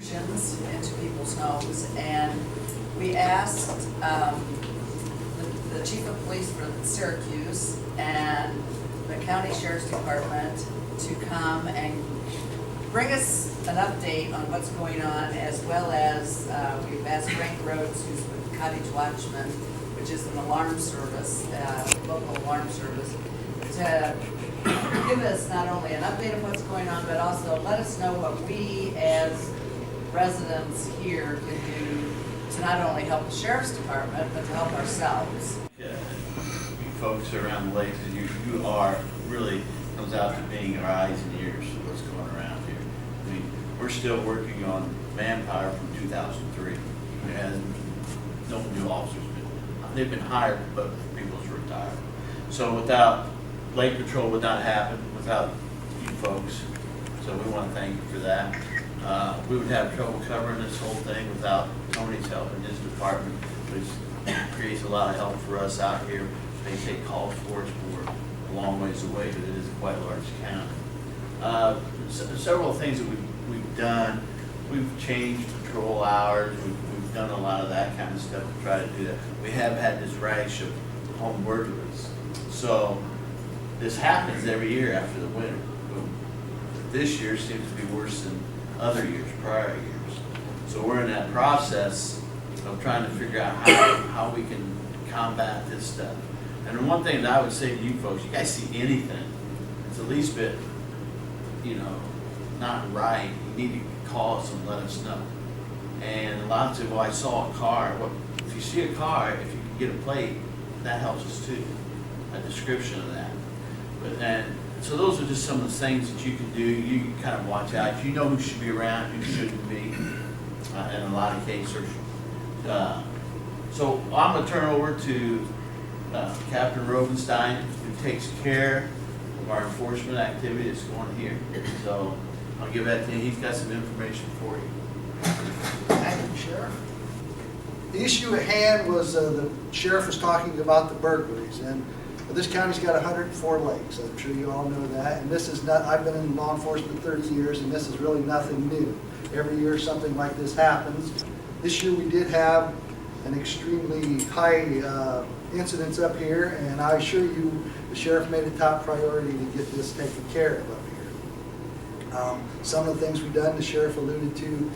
into people's homes, and we asked the chief of police for Syracuse and the county sheriff's department to come and bring us an update on what's going on, as well as we've asked Frank Rhodes, who's with Cottage Watchman, which is an alarm service, local alarm service, to give us not only an update of what's going on, but also let us know what we as residents here can do to not only help the sheriff's department, but to help ourselves. Yeah, you folks around the lakes, you are really comes out to being our eyes and ears of what's going around here. I mean, we're still working on manpower from 2003, and no new officers. They've been hired, but people's retired. So without Lake Patrol would not happen without you folks. So we want to thank you for that. We would have trouble covering this whole thing without Tony's help in his department, which creates a lot of help for us out here. They take calls for us. We're a long ways away, but it is quite a large county. Several things that we've done. We've changed patrol hours. We've done a lot of that kind of stuff to try to do that. We have had this rash of home burglaries. So this happens every year after the winter. This year seems to be worse than other years, prior years. So we're in that process of trying to figure out how we can combat this stuff. And the one thing that I would say to you folks, you guys see anything, it's the least bit, not right, you need to call us and let us know. And a lot of people, I saw a car. Well, if you see a car, if you can get a plate, that helps us too. A description of that. And so those are just some of the things that you can do. You can kind of watch out. You know who should be around, who shouldn't be, in a lot of cases. So I'm going to turn over to Captain Robenstein, who takes care of our enforcement activity that's going here. So I'll give that to him. He's got some information for you. Thank you, Sheriff. The issue at hand was the sheriff was talking about the burglaries, and this county's got 104 lakes. I'm sure you all know that. And this is not, I've been in law enforcement 30 years, and this is really nothing new. Every year something like this happens. This year we did have an extremely high incidence up here, and I assure you the sheriff made a top priority to get this taken care of up here. Some of the things we've done, the sheriff alluded to,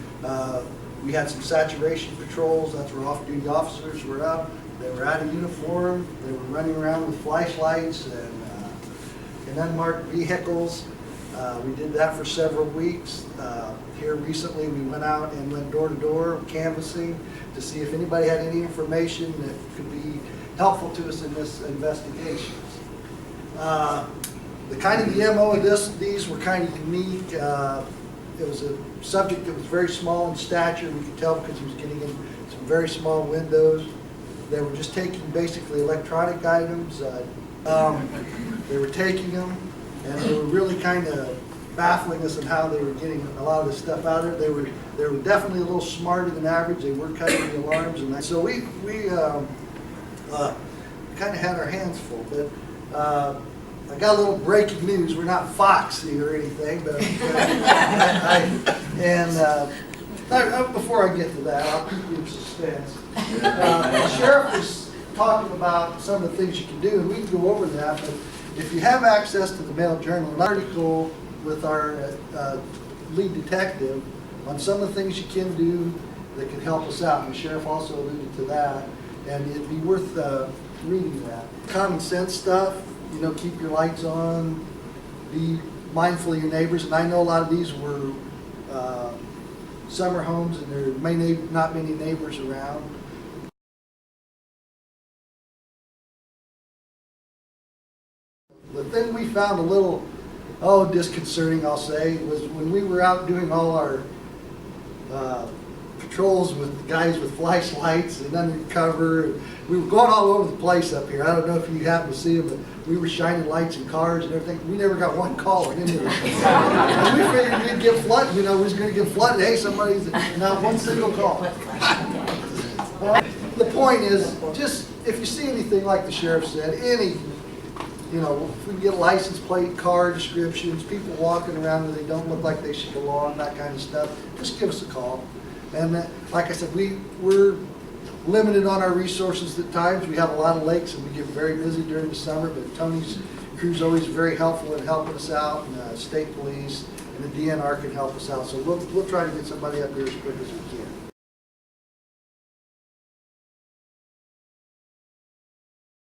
we had some saturation patrols. That's where off-duty officers were up. They were out of uniform. They were running around with flashlights and unmarked vehicles. We did that for several weeks. Here recently we went out and went door to door canvassing to see if anybody had any information that could be helpful to us in this investigation. The kind of the MO of these were kind of unique. It was a subject that was very small in stature. We could tell because he was getting in some very small windows. They were just taking basically electronic items. They were taking them, and they were really kind of baffling us in how they were getting a lot of this stuff out of there. They were definitely a little smarter than average. They were cutting the alarms, and so we kind of had our hands full. But I got a little breaking news. We're not Foxy or anything, but before I get to that, I'll keep you in suspense. The sheriff was talking about some of the things you can do, and we can go over that. But if you have access to the Mail Journal, an article with our lead detective on some of the things you can do that can help us out, and the sheriff also alluded to that, and it'd be worth reading that. Common sense stuff. Keep your lights on, be mindful of your neighbors. And I know a lot of these were summer homes, and there may not many neighbors around. The thing we found a little, disconcerting, I'll say, was when we were out doing all our patrols with guys with flashlights and undercover. We were going all over the place up here. I don't know if you happened to see them, but we were shining lights in cars and everything. We never got one call or anything. And we figured we'd get flooded. We was going to get flooded. Hey, somebody's not one single call. The point is, just if you see anything like the sheriff said, any you know, if we can get license plate, car descriptions, people walking around where they don't look like they should belong, that kind of stuff, just give us a call. And like I said, we're limited on our resources at times. We have a lot of lakes and we get very busy during the summer, but Tony's crew's always very helpful in helping us out, and state police and the DNR can help us out. So we'll try to get somebody up here as quick as we can.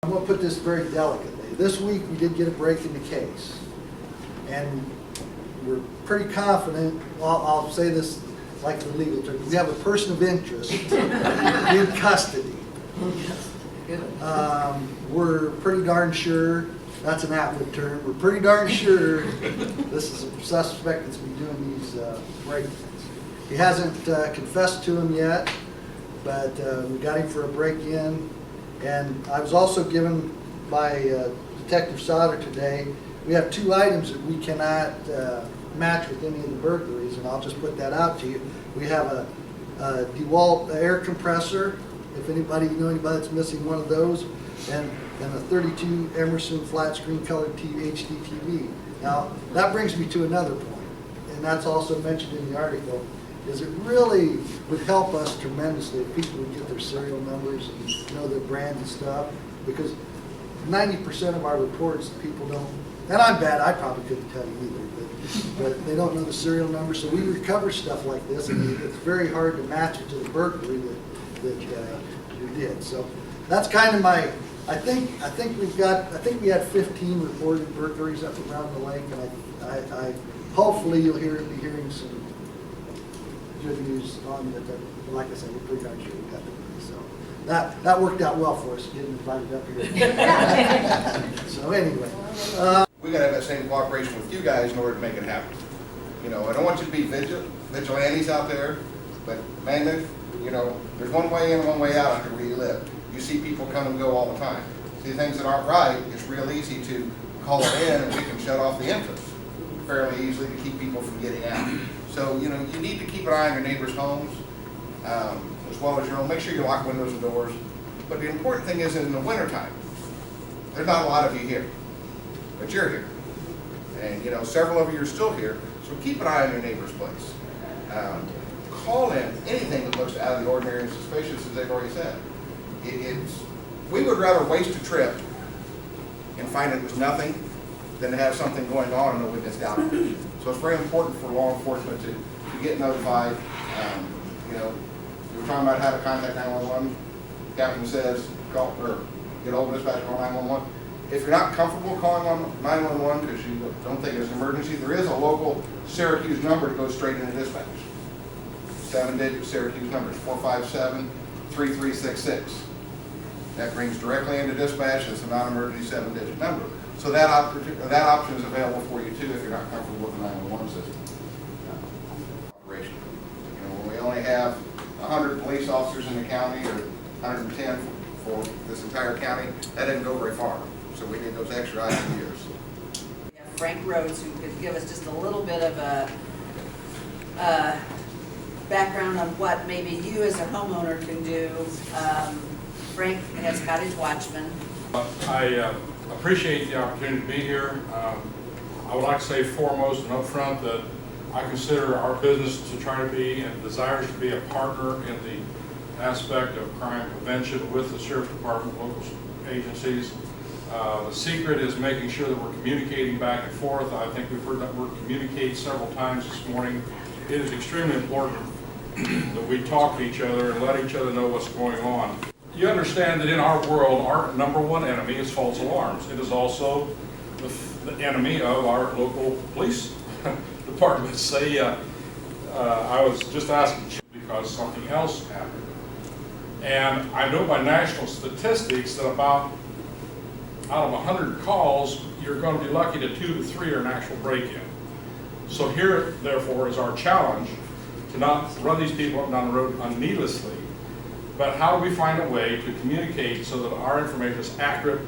I'm going to put this very delicately. This week we did get a break in the case, and we're pretty confident. I'll say this like the legal term. We have a person of interest in custody. We're pretty darn sure, that's an Atwood term, we're pretty darn sure this is a suspect that's been doing these break-ins. He hasn't confessed to him yet, but we got him for a break-in. And I was also given by Detective Sauter today, we have 2 items that we cannot match with any of the burglaries, and I'll just put that out to you. We have a DeWalt air compressor, if anybody, you know anybody that's missing one of those, and a 32 Emerson flat screen colored HD TV. Now, that brings me to another point, and that's also mentioned in the article, is it really would help us tremendously if people would get their serial numbers and know their brand and stuff, because 90% of our reports, people don't, and I'm bad, I probably couldn't tell you either, but they don't know the serial number, so we recover stuff like this, and it's very hard to match it to the burglary that we did. So that's kind of my, I think we had 15 reported burglaries up around the lake, and I hopefully you'll be hearing some good news on that. Like I said, we're pretty darn sure we got the money, so that worked out well for us getting invited up here. So anyway, we gotta have that same cooperation with you guys in order to make it happen. You know, I don't want you to be vigilantes out there, but man, you know, there's one way in and one way out after where you live. You see people come and go all the time. See things that aren't right, it's real easy to call it in and we can shut off the entrance fairly easily to keep people from getting out. So, you know, you need to keep an eye on your neighbors' homes, as well as your own. Make sure you lock windows and doors. But the important thing is in the wintertime, there's not a lot of you here, but you're here. And, you know, several of you are still here, so keep an eye on your neighbor's place. Call in anything that looks out of the ordinary and suspicious, as they've already said. We would rather waste a trip and find it was nothing than to have something going on and a witness down it. So it's very important for law enforcement to get notified. You know, we were talking about how to contact 911. Captain says, call or get over dispatch, call 911. If you're not comfortable calling on 911 because you don't think it's an emergency, there is a local Syracuse number to go straight into dispatch. 7-digit Syracuse numbers, 457-3366. That brings directly into dispatch. It's a non-emergency 7-digit number. So that option is available for you too if you're not comfortable with the 911 system. Operation. You know, when we only have 100 police officers in the county or 110 for this entire county, that didn't go very far. So we need those extra eyes and ears. We have Frank Rhodes, who could give us just a little bit of a background on what maybe you as a homeowner can do. Frank has Cottage Watchman. I appreciate the opportunity to be here. I would like to say foremost and up front that I consider our business to try to be and desires to be a partner in the aspect of crime prevention with the Sheriff's Department, local agencies. The secret is making sure that we're communicating back and forth. I think we've heard that word communicate several times this morning. It is extremely important that we talk to each other and let each other know what's going on. You understand that in our world, our number one enemy is false alarms. It is also the enemy of our local police departments. I was just asking because something else happened. And I know by national statistics that about out of 100 calls, you're going to be lucky that 2 to 3 are an actual break-in. So here, therefore, is our challenge to not run these people up and down the road needlessly, but how do we find a way to communicate so that our information is accurate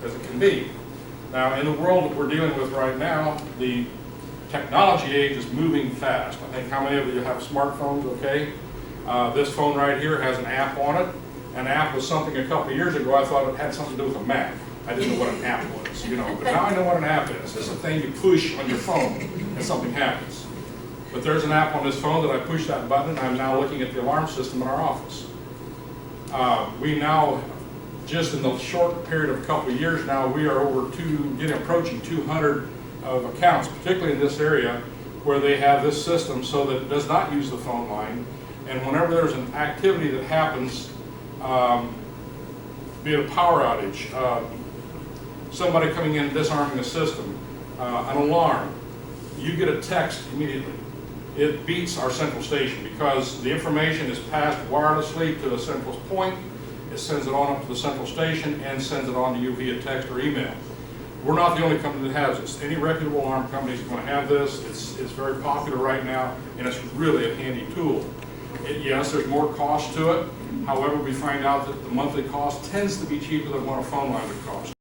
as it can be. Now, in the world that we're dealing with right now, the technology age is moving fast. I think how many of you have smartphones, okay? This phone right here has an app on it. An app was something a couple of years ago I thought it had something to do with a map. I didn't know what an app was, you know, but now I know what an app is. It's a thing you push on your phone and something happens. But there's an app on this phone that I push that button, and I'm now looking at the alarm system in our office. We now, just in the short period of a couple of years now, we are approaching 200 of accounts, particularly in this area, where they have this system so that it does not use the phone line. And whenever there's an activity that happens, be it a power outage, somebody coming in disarming the system, an alarm, you get a text immediately. It beats our central station because the information is passed wirelessly to a central point. It sends it on up to the central station and sends it on to you via text or email. We're not the only company that has this. Any reputable alarm company is going to have this. It's very popular right now, and it's really a handy tool. Yes, there's more cost to it. However, we find out that the monthly cost tends to be cheaper than what a phone line would cost.